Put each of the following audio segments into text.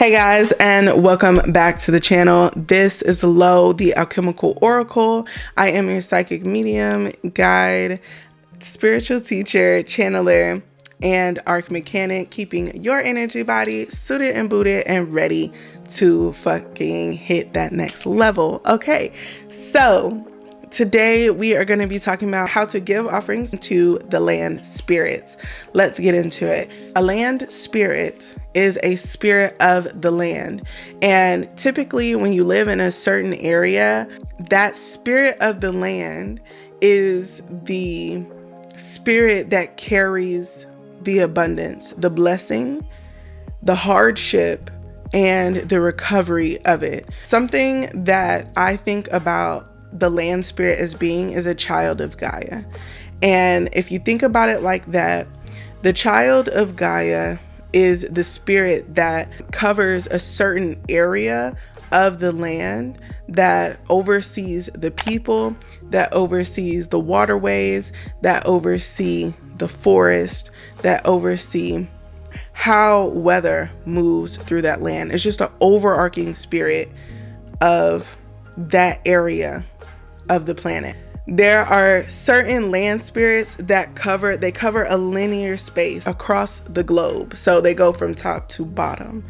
Hey guys, and welcome back to the channel. This is Lo, the Alchemical Oracle. I am your psychic medium, guide, spiritual teacher, channeler, and arc mechanic, keeping your energy body suited and booted and ready to fucking hit that next level. Okay, so today we are going to be talking about how to give offerings to the land spirits. Let's get into it. A land spirit is a spirit of the land. And typically when you live in a certain area, that spirit of the land is the spirit that carries the abundance, the blessing, the hardship, and the recovery of it. Something that I think about the land spirit as being is a child of Gaia. And if you think about it like that, the child of Gaia is the spirit that covers a certain area of the land, that oversees the people, that oversees the waterways, that oversee the forest, that oversee how weather moves through that land. It's just an overarching spirit of that area of the planet. There are certain land spirits that cover a linear space across the globe. So they go from top to bottom.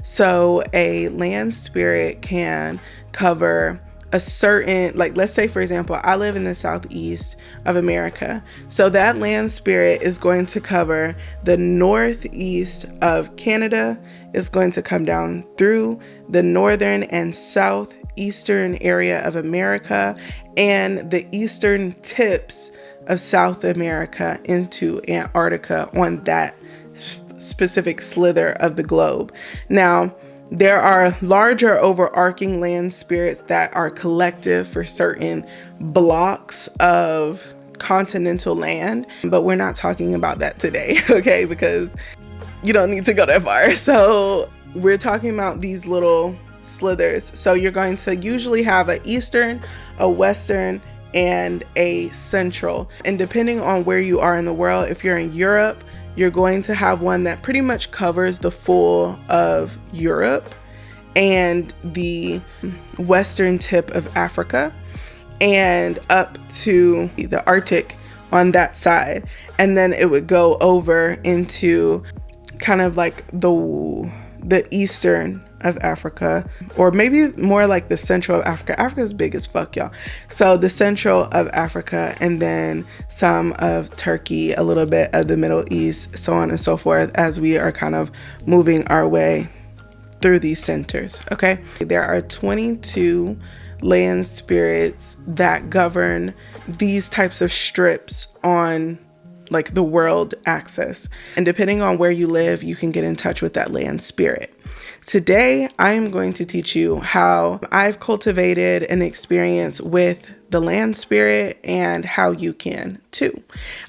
So a land spirit can cover a certain, like, let's say for example, I live in the southeast of America. So that land spirit is going to cover the northeast of Canada. It's going to come down through the northern and southeastern area of America and the eastern tips of South America into Antarctica on that specific slither of the globe. Now, there are larger overarching land spirits that are collective for certain blocks of continental land, but we're not talking about that today, okay? Because you don't need to go that far. So we're talking about these little slithers. So you're going to usually have an eastern, a western, and a central. And depending on where you are in the world, if you're in Europe, you're going to have one that pretty much covers the full of Europe and the western tip of Africa and up to the Arctic on that side. And then it would go over into kind of like the eastern of Africa, or maybe more like the central of Africa. Africa is big as fuck, y'all. So the central of Africa, and then some of Turkey, a little bit of the Middle East, so on and so forth, as we are kind of moving our way through these centers. Okay, there are 22 land spirits that govern these types of strips on like the world axis, and depending on where you live, you can get in touch with that land spirit. Today, I'm going to teach you how I've cultivated an experience with the land spirit and how you can too.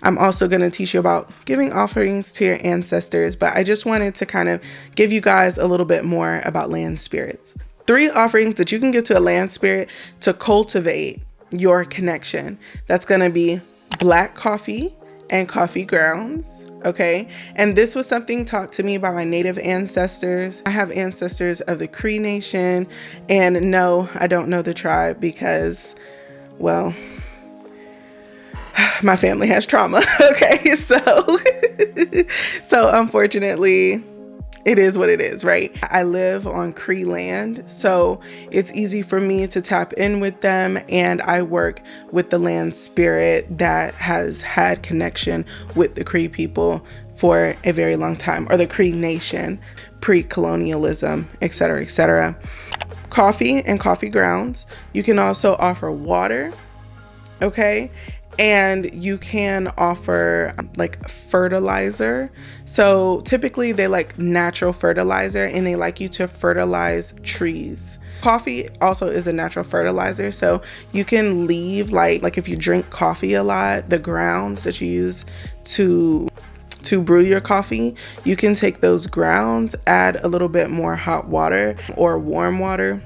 I'm also going to teach you about giving offerings to your ancestors, but I just wanted to kind of give you guys a little bit more about land spirits. 3 offerings that you can give to a land spirit to cultivate your connection. That's going to be black coffee and coffee grounds. Okay, and this was something taught to me by my native ancestors. I have ancestors of the Cree Nation, and no, I don't know the tribe because, well, my family has trauma. Okay, so unfortunately, it is what it is, right? I live on Cree land, so it's easy for me to tap in with them, and I work with the land spirit that has had connection with the Cree people for a very long time, or the Cree Nation, pre-colonialism, etc., etc. Coffee and coffee grounds. You can also offer water, okay? And you can offer like fertilizer. So typically they like natural fertilizer, and they like you to fertilize trees. Coffee also is a natural fertilizer. So you can leave like if you drink coffee a lot, the grounds that you use to brew your coffee, you can take those grounds, add a little bit more hot water or warm water,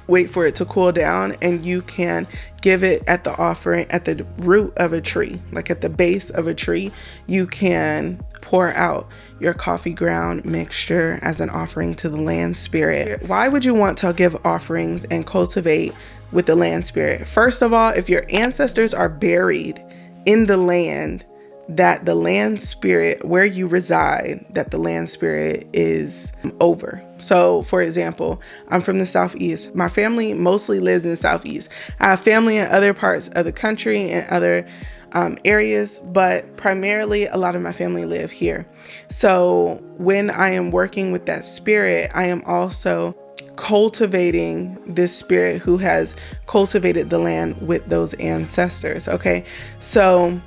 wait for it to cool down, and you can give it at the offering at the root of a tree, like at the base of a tree. You can pour out your coffee ground mixture as an offering to the land spirit. Why would you want to give offerings and cultivate with the land spirit? First of all, if your ancestors are buried in the land, that the land spirit where you reside, that the land spirit is over. So for example, I'm from the Southeast. My family mostly lives in the Southeast. I have family in other parts of the country and other areas, but primarily a lot of my family live here. So when I am working with that spirit, I am also cultivating this spirit who has cultivated the land with those ancestors. Okay, so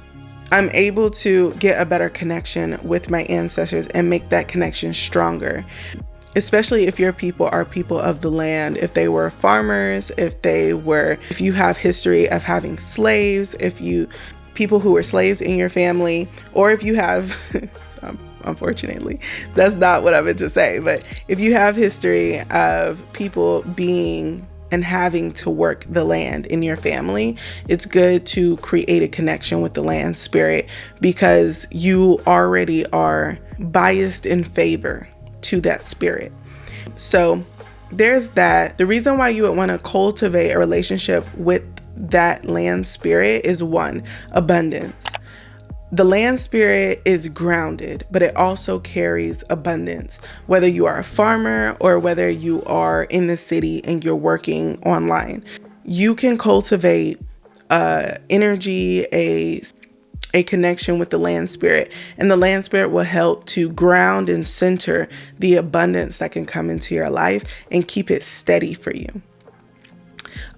I'm able to get a better connection with my ancestors and make that connection stronger, especially if your people are people of the land, if they were farmers, if you have history of having slaves, people who were slaves in your family, or if you have, unfortunately, that's not what I meant to say, but if you have history of people being and having to work the land in your family, it's good to create a connection with the land spirit because you already are biased in favor to that spirit. So there's that. The reason why you would want to cultivate a relationship with that land spirit is one, abundance. The land spirit is grounded, but it also carries abundance. Whether you are a farmer or whether you are in the city and you're working online, you can cultivate energy, a connection with the land spirit, and the land spirit will help to ground and center the abundance that can come into your life and keep it steady for you.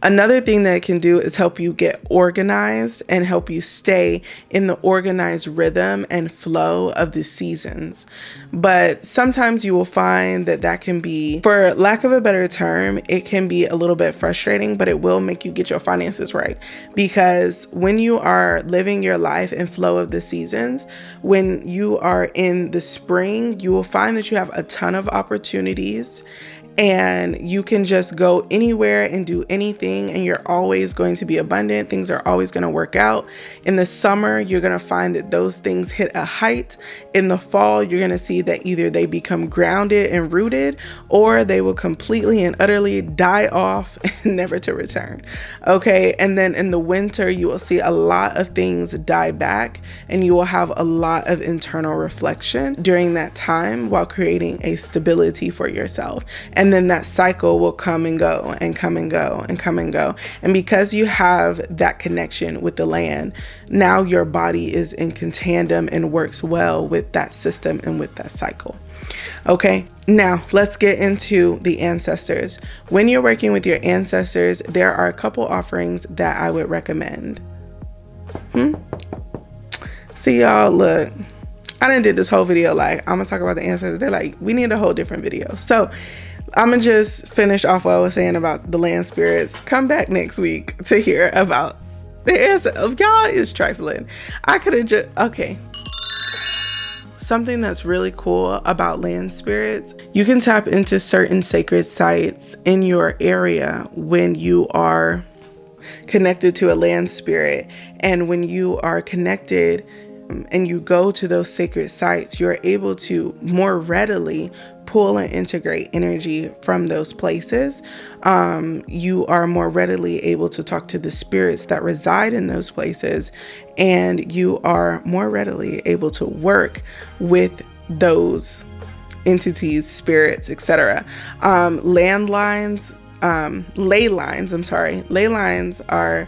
Another thing that it can do is help you get organized and help you stay in the organized rhythm and flow of the seasons. But sometimes you will find that can be, for lack of a better term, it can be a little bit frustrating, but it will make you get your finances right. Because when you are living your life in flow of the seasons, when you are in the spring, you will find that you have a ton of opportunities and you can just go anywhere and do anything, and you're always going to be abundant. Things are always going to work out. In the summer, you're going to find that those things hit a height. In the fall, you're going to see that either they become grounded and rooted, or they will completely and utterly die off and never to return. Okay. And then in the winter, you will see a lot of things die back, and you will have a lot of internal reflection during that time while creating a stability for yourself. And then that cycle will come and go and come and go and come and go. And because you have that connection with the land, now your body is in tandem and works well with that system and with that cycle. Okay, now let's get into the ancestors. When you're working with your ancestors, there are a couple offerings that I would recommend. See y'all, look, I done did this whole video like, I'm gonna talk about the ancestors. They're like, we need a whole different video. So I'm gonna just finish off what I was saying about the land spirits. Come back next week to hear about the ancestors. Y'all is trifling. I could have just, okay. Something that's really cool about land spirits, you can tap into certain sacred sites in your area when you are connected to a land spirit. And when you are connected and you go to those sacred sites, you're able to more readily pull and integrate energy from those places. You are more readily able to talk to the spirits that reside in those places, and you are more readily able to work with those entities, spirits, etc. Ley lines are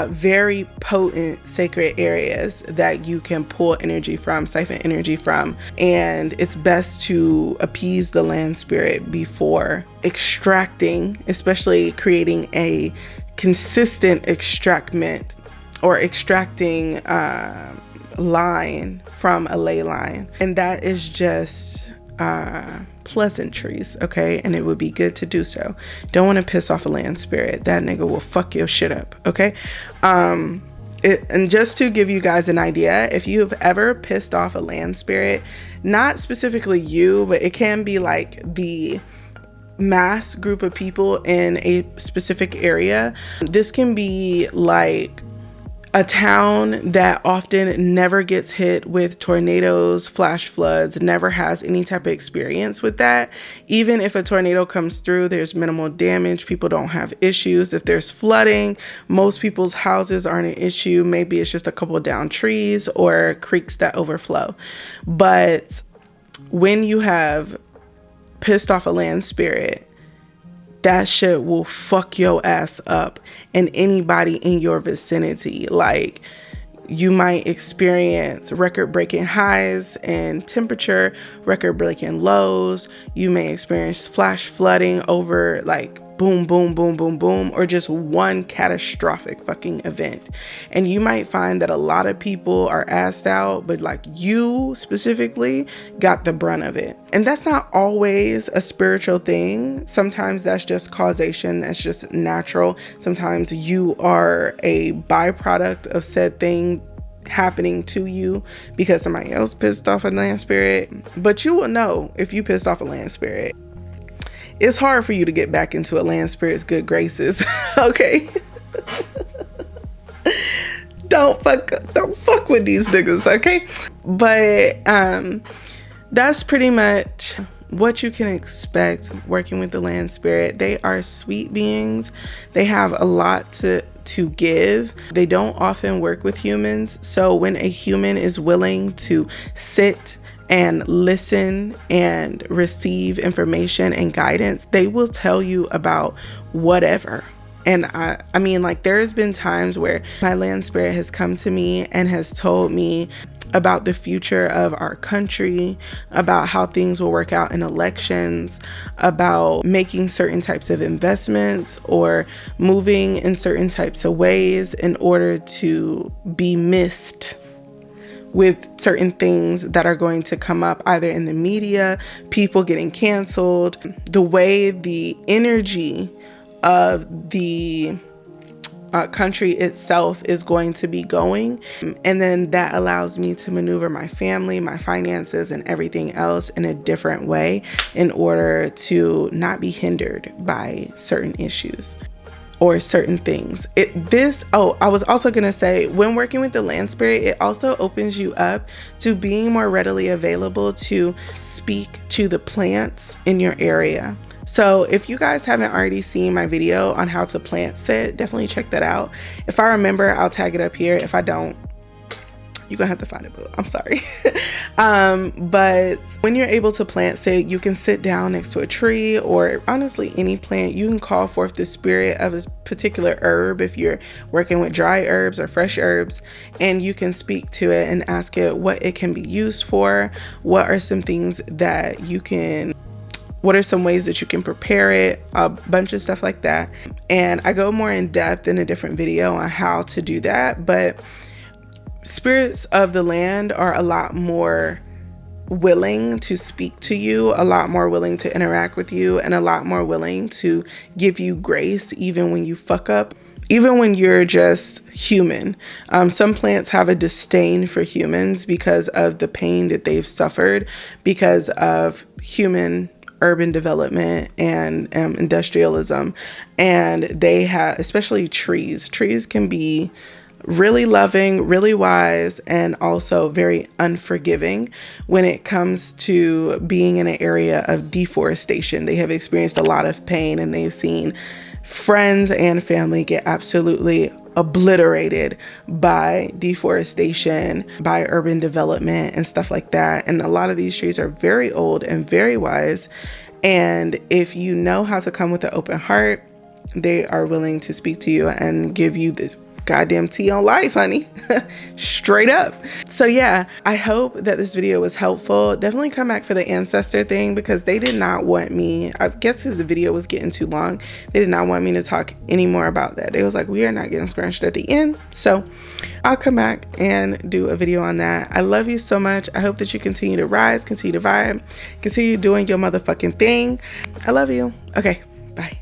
very potent sacred areas that you can pull energy from, siphon energy from, and it's best to appease the land spirit before extracting, especially creating a consistent extractment or extracting line from a ley line. And that is just pleasantries, okay? And it would be good to do so. Don't want to piss off a land spirit. That nigga will fuck your shit up, okay? And just to give you guys an idea, if you have ever pissed off a land spirit, not specifically you, but it can be like the mass group of people in a specific area. This can be like a town that often never gets hit with tornadoes, flash floods, never has any type of experience with that. Even if a tornado comes through, there's minimal damage. People don't have issues. If there's flooding, most people's houses aren't an issue. Maybe it's just a couple down trees or creeks that overflow. But when you have pissed off a land spirit, that shit will fuck your ass up and anybody in your vicinity. Like, you might experience record-breaking highs in temperature, record-breaking lows. You may experience flash flooding over like boom, boom, boom, boom, boom, or just one catastrophic fucking event. And you might find that a lot of people are assed out, but like you specifically got the brunt of it. And that's not always a spiritual thing. Sometimes that's just causation. That's just natural. Sometimes you are a byproduct of said thing happening to you because somebody else pissed off a land spirit. But you will know if you pissed off a land spirit. It's hard for you to get back into a land spirit's good graces. Okay. Don't fuck with these niggas, okay? But that's pretty much what you can expect working with the land spirit. They are sweet beings. They have a lot to give. They don't often work with humans. So when a human is willing to sit and listen and receive information and guidance, they will tell you about whatever. And I mean, like, there has been times where my land spirit has come to me and has told me about the future of our country, about how things will work out in elections, about making certain types of investments or moving in certain types of ways in order to be missed with certain things that are going to come up either in the media, people getting canceled, the way the energy of the country itself is going to be going. And then that allows me to maneuver my family, my finances, and everything else in a different way in order to not be hindered by certain issues or certain things. I was also gonna say, when working with the land spirit, it also opens you up to being more readily available to speak to the plants in your area. So if you guys haven't already seen my video on how to plant sit, definitely check that out. If I remember, I'll tag it up here. If I don't, you're gonna have to find it, but I'm sorry. But when you're able to plant sit, you can sit down next to a tree or honestly any plant. You can call forth the spirit of a particular herb if you're working with dry herbs or fresh herbs, and you can speak to it and ask it what it can be used for. What are some things that you can, what are some ways that you can prepare it, a bunch of stuff like that. And I go more in depth in a different video on how to do that, but spirits of the land are a lot more willing to speak to you, a lot more willing to interact with you, and a lot more willing to give you grace even when you fuck up, even when you're just human. Some plants have a disdain for humans because of the pain that they've suffered because of human urban development and industrialism. And they have, especially trees can be really loving, really wise, and also very unforgiving when it comes to being in an area of deforestation. They have experienced a lot of pain and they've seen friends and family get absolutely obliterated by deforestation, by urban development and stuff like that. And a lot of these trees are very old and very wise. And if you know how to come with an open heart, they are willing to speak to you and give you this goddamn tea on life, honey. Straight up. So yeah, I hope that this video was helpful. Definitely come back for the ancestor thing because they did not want me, I guess because the video was getting too long, they did not want me to talk any more about that. They was like, we are not getting scrunched at the end. So I'll come back and do a video on that. I love you so much. I hope that you continue to rise, continue to vibe, continue doing your motherfucking thing. I love you. Okay, bye.